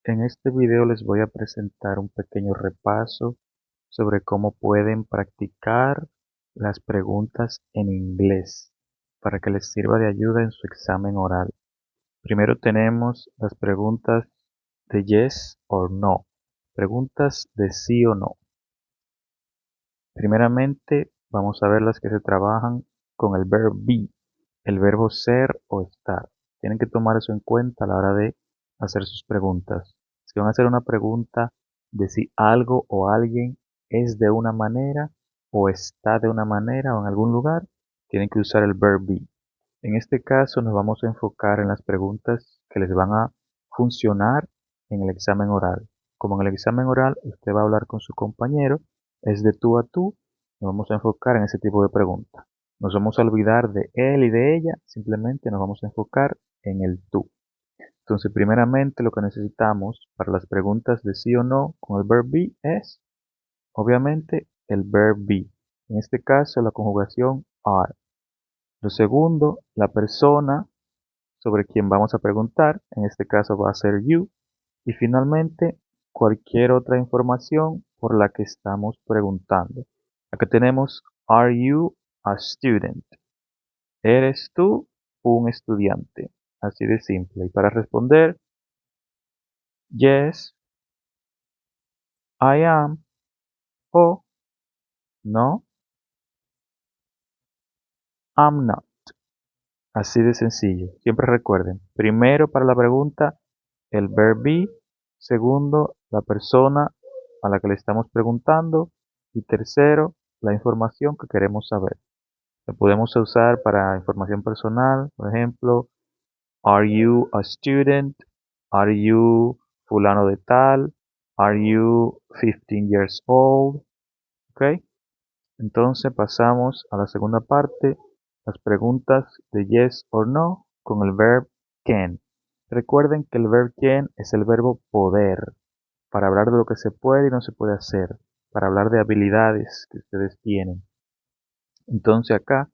En este video les voy a presentar un pequeño repaso sobre cómo pueden practicar las preguntas en inglés para que les sirva de ayuda en su examen oral. Primero tenemos las preguntas de yes or no, preguntas de sí o no. Primeramente vamos a ver las que se trabajan con el verbo be, el verbo ser o estar. Tienen que tomar eso en cuenta a la hora de hacer sus preguntas. Si van a hacer una pregunta de si algo o alguien es de una manera o está de una manera o en algún lugar, tienen que usar el verbo be. En este caso nos vamos a enfocar en las preguntas que les van a funcionar en el examen oral. Como en el examen oral usted va a hablar con su compañero, es de tú a tú, nos vamos a enfocar en ese tipo de preguntas. Nos vamos a olvidar de él y de ella, simplemente nos vamos a enfocar en el tú. Entonces, primeramente lo que necesitamos para las preguntas de sí o no con el verbo be es, obviamente, el verbo be. En este caso, la conjugación are. Lo segundo, la persona sobre quien vamos a preguntar, en este caso va a ser you. Y finalmente, cualquier otra información por la que estamos preguntando. Acá tenemos, are you a student? ¿Eres tú un estudiante? Así de simple. Y para responder, yes, I am, o no, I'm not. Así de sencillo. Siempre recuerden, primero para la pregunta, el verbo be. Segundo, la persona a la que le estamos preguntando. Y tercero, la información que queremos saber. Lo podemos usar para información personal, por ejemplo, are you a student? Are you fulano de tal? Are you 15 years old? ¿Ok? Entonces pasamos a la segunda parte, las preguntas de yes or no con el verbo can. Recuerden que el verbo can es el verbo poder, para hablar de lo que se puede y no se puede hacer, para hablar de habilidades que ustedes tienen. Entonces acá,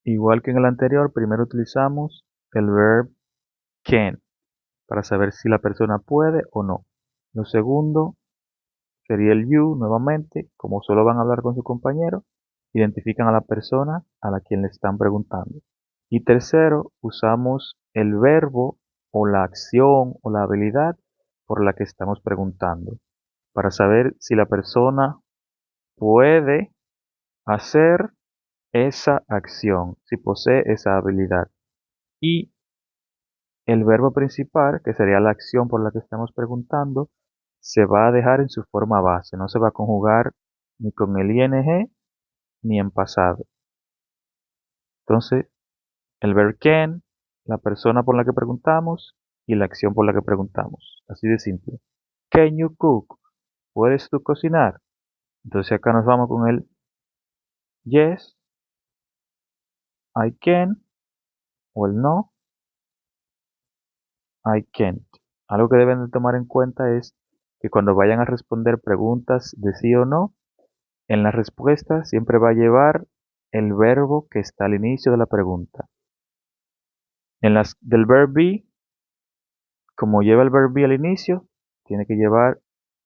igual que en el anterior, primero utilizamos el verbo can para saber si la persona puede o no. Lo segundo sería el you nuevamente, como solo van a hablar con su compañero, identifican a la persona a la quien le están preguntando. Y tercero, usamos el verbo o la acción o la habilidad por la que estamos preguntando, para saber si la persona puede hacer esa acción, si posee esa habilidad. Y el verbo principal, que sería la acción por la que estamos preguntando, se va a dejar en su forma base, no se va a conjugar ni con el ing ni en pasado. Entonces, el verbo can, la persona por la que preguntamos y la acción por la que preguntamos. Así de simple. Can you cook? ¿Puedes tú cocinar? Entonces acá nos vamos con el yes, I can, o el no, I can't. Algo que deben de tomar en cuenta es que cuando vayan a responder preguntas de sí o no, en la respuesta siempre va a llevar el verbo que está al inicio de la pregunta. En las del verbo be, como lleva el verbo be al inicio, tiene que llevar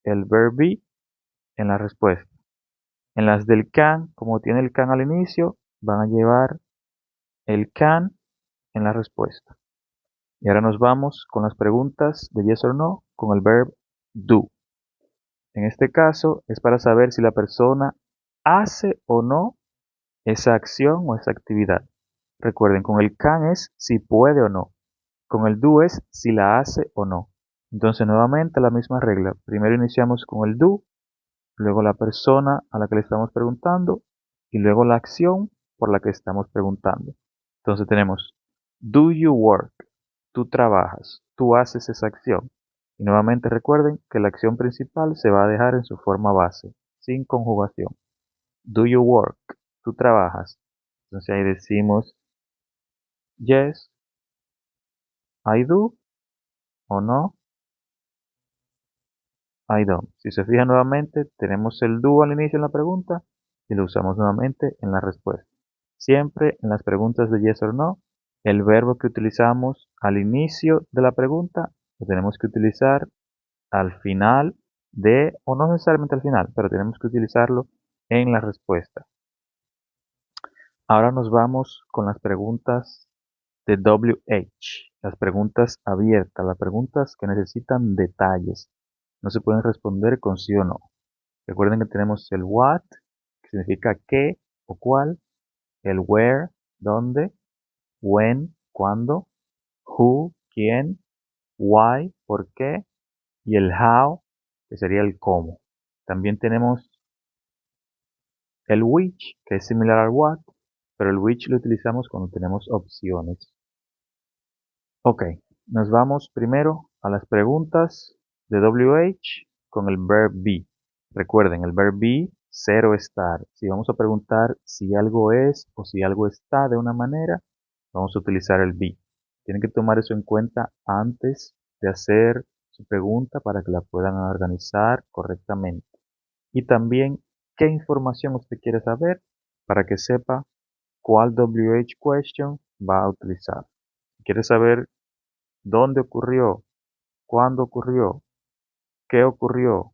el verbo be en la respuesta. En las del can, como tiene el can al inicio, van a llevar el can en la respuesta. Y ahora nos vamos con las preguntas de yes or no con el verbo do. En este caso es para saber si la persona hace o no esa acción o esa actividad. Recuerden, con el can es si puede o no. Con el do es si la hace o no. Entonces, nuevamente la misma regla. Primero iniciamos con el do, luego la persona a la que le estamos preguntando y luego la acción por la que estamos preguntando. Entonces tenemos do you work? Tú trabajas, tú haces esa acción. Y nuevamente recuerden que la acción principal se va a dejar en su forma base, sin conjugación. Do you work? Tú trabajas. Entonces ahí decimos yes, I do, o no, I don't. Si se fijan nuevamente, tenemos el do al inicio en la pregunta y lo usamos nuevamente en la respuesta. Siempre en las preguntas de yes or no, el verbo que utilizamos al inicio de la pregunta lo tenemos que utilizar al final o no necesariamente al final, pero tenemos que utilizarlo en la respuesta. Ahora nos vamos con las preguntas de WH, las preguntas abiertas, las preguntas que necesitan detalles. No se pueden responder con sí o no. Recuerden que tenemos el what, que significa qué o cuál, el where, dónde, when, cuándo, who, quién, why, por qué, y el how, que sería el cómo. También tenemos el which, que es similar al what, pero el which lo utilizamos cuando tenemos opciones. Ok, nos vamos primero a las preguntas de WH con el verb be. Recuerden, el verb be, ser o estar. Si vamos a preguntar si algo es o si algo está de una manera, vamos a utilizar el be. Tienen que tomar eso en cuenta antes de hacer su pregunta para que la puedan organizar correctamente. Y también qué información usted quiere saber para que sepa cuál WH question va a utilizar. Si quiere saber dónde ocurrió, cuándo ocurrió, qué ocurrió,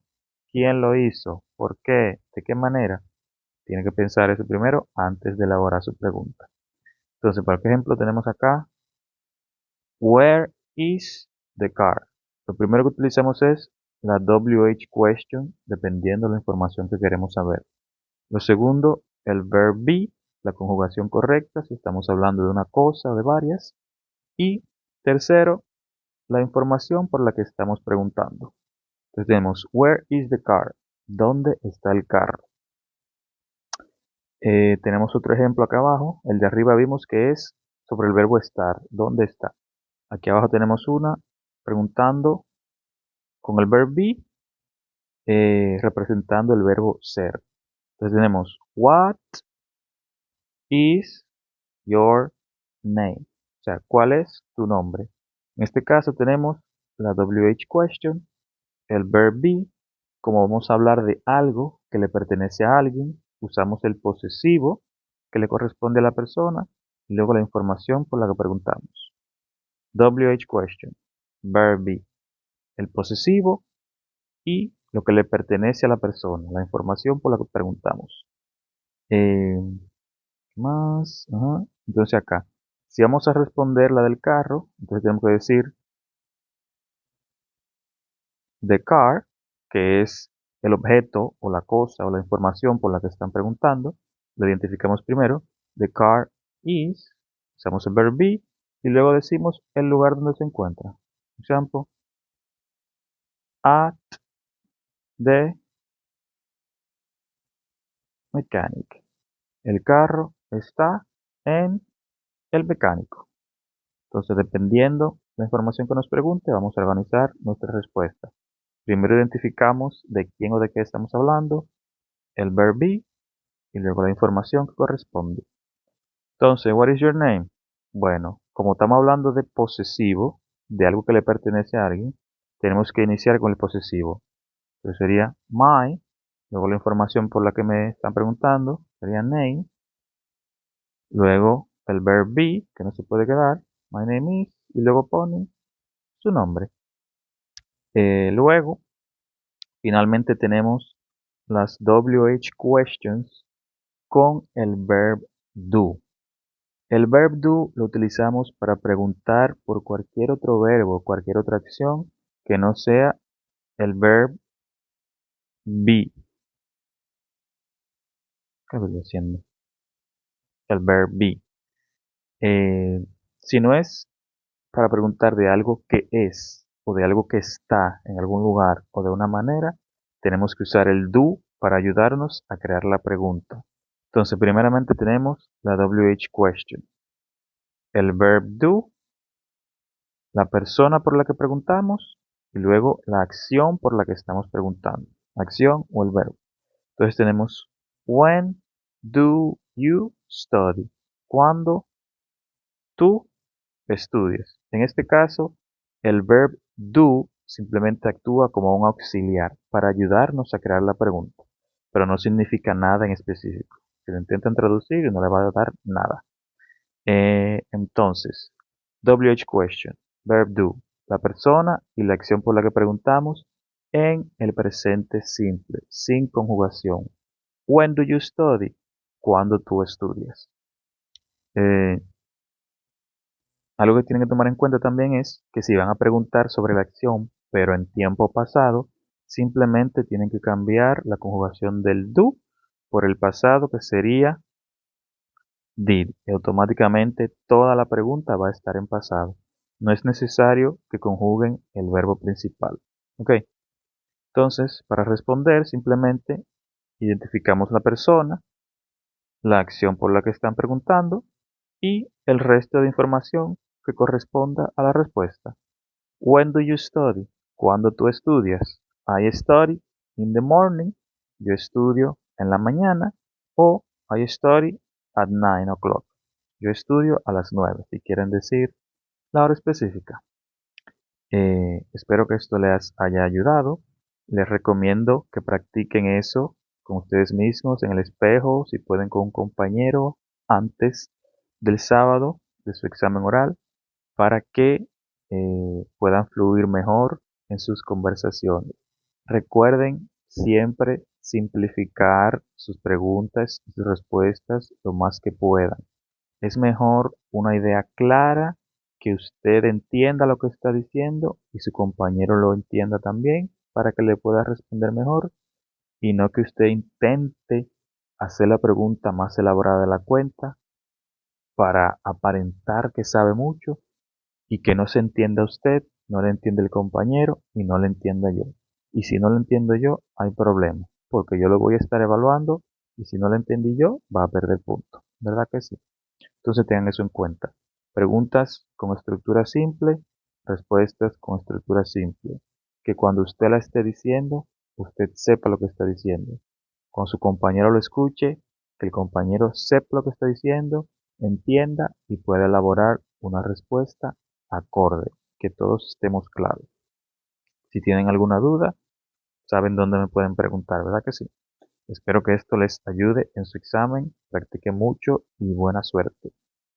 quién lo hizo, por qué, de qué manera, tiene que pensar eso primero antes de elaborar su pregunta. Entonces, por ejemplo, tenemos acá, where is the car? Lo primero que utilizamos es la WH question, dependiendo de la información que queremos saber. Lo segundo, el verb be, la conjugación correcta, si estamos hablando de una cosa o de varias. Y tercero, la información por la que estamos preguntando. Entonces tenemos, where is the car? ¿Dónde está el carro? Tenemos otro ejemplo acá abajo. El de arriba vimos que es sobre el verbo estar. ¿Dónde está? Aquí abajo tenemos una preguntando con el verbo be, representando el verbo ser. Entonces tenemos, what is your name? O sea, ¿cuál es tu nombre? En este caso tenemos la WH question, el verb be. Como vamos a hablar de algo que le pertenece a alguien, usamos el posesivo que le corresponde a la persona y luego la información por la que preguntamos. WH question, verb be, el posesivo y lo que le pertenece a la persona, la información por la que preguntamos. ¿Qué más? Ajá. Entonces acá, si vamos a responder la del carro, entonces tenemos que decir the car, que es el objeto o la cosa o la información por la que están preguntando, lo identificamos primero. The car is, usamos el verb be y luego decimos el lugar donde se encuentra. Por ejemplo, at the mechanic. El carro está en el mecánico. Entonces, dependiendo de la información que nos pregunte, vamos a organizar nuestra respuesta. Primero identificamos de quién o de qué estamos hablando, el verb be y luego la información que corresponde. Entonces, what is your name? Bueno, como estamos hablando de posesivo, de algo que le pertenece a alguien, tenemos que iniciar con el posesivo. Entonces sería my, luego la información por la que me están preguntando, sería name, luego el verb be, que no se puede quedar, my name is, y luego pone su nombre. Luego, finalmente tenemos las WH questions con el verb do. El verb do lo utilizamos para preguntar por cualquier otro verbo, cualquier otra acción que no sea el verb be. ¿Qué estoy haciendo? El verb be. Si no es para preguntar de algo que es o de algo que está en algún lugar o de una manera, tenemos que usar el do para ayudarnos a crear la pregunta. Entonces, primeramente tenemos la WH question. El verb do, la persona por la que preguntamos y luego la acción por la que estamos preguntando. Acción o el verbo. Entonces tenemos when do you study? ¿Cuándo tú estudias? En este caso, el verb do simplemente actúa como un auxiliar para ayudarnos a crear la pregunta, pero no significa nada en específico. Si lo intentan traducir, no le va a dar nada. Entonces, WH question, verb do, la persona y la acción por la que preguntamos en el presente simple, sin conjugación. When do you study? ¿Cuándo tú estudias? Eh, Algo que tienen que tomar en cuenta también es que si van a preguntar sobre la acción, pero en tiempo pasado, simplemente tienen que cambiar la conjugación del do por el pasado, que sería did. Y automáticamente toda la pregunta va a estar en pasado. No es necesario que conjuguen el verbo principal. ¿Ok? Entonces, para responder, simplemente identificamos la persona, la acción por la que están preguntando y el resto de información que corresponda a la respuesta. When do you study? ¿Cuándo tú estudias? I study in the morning. Yo estudio en la mañana. O I study at 9 o'clock. Yo estudio a las 9, si quieren decir la hora específica. Espero que esto les haya ayudado. Les recomiendo que practiquen eso con ustedes mismos en el espejo, si pueden con un compañero, antes del sábado de su examen oral, para que puedan fluir mejor en sus conversaciones. Recuerden siempre simplificar sus preguntas y sus respuestas lo más que puedan. Es mejor una idea clara, que usted entienda lo que está diciendo y su compañero lo entienda también para que le pueda responder mejor, y no que usted intente hacer la pregunta más elaborada de la cuenta para aparentar que sabe mucho y que no se entienda usted, no le entiende el compañero y no le entienda yo. Y si no lo entiendo yo, hay problema, porque yo lo voy a estar evaluando y si no lo entendí yo, va a perder punto. ¿Verdad que sí? Entonces tengan eso en cuenta. Preguntas con estructura simple, respuestas con estructura simple. Que cuando usted la esté diciendo, usted sepa lo que está diciendo. Cuando su compañero lo escuche, que el compañero sepa lo que está diciendo, entienda y pueda elaborar una respuesta acorde, que todos estemos claros. Si tienen alguna duda, saben dónde me pueden preguntar, ¿verdad que sí? Espero que esto les ayude en su examen, practiquen mucho y buena suerte.